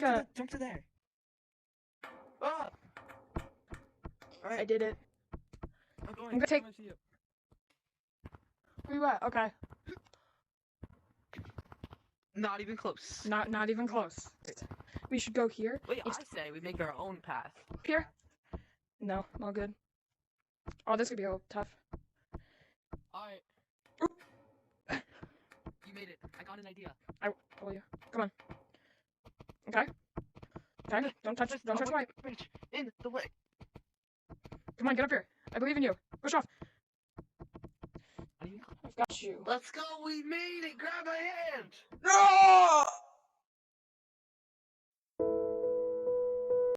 gonna jump to there. Ah! Alright. I did it. I'm going. I'm gonna take. I'm see you. Where you at? Okay. Not even close. Not even close. We should go here. Wait, I say we make our own path. Here? No, I'm all good. Oh, this could be tough. Alright. You made it. I got an idea. Oh yeah. Come on. Okay. Okay. Don't touch. Don't touch the white. In the way. Come on, get up here. I believe in you. Push off. I've got you. Let's go. We made it. Grab my hand. No!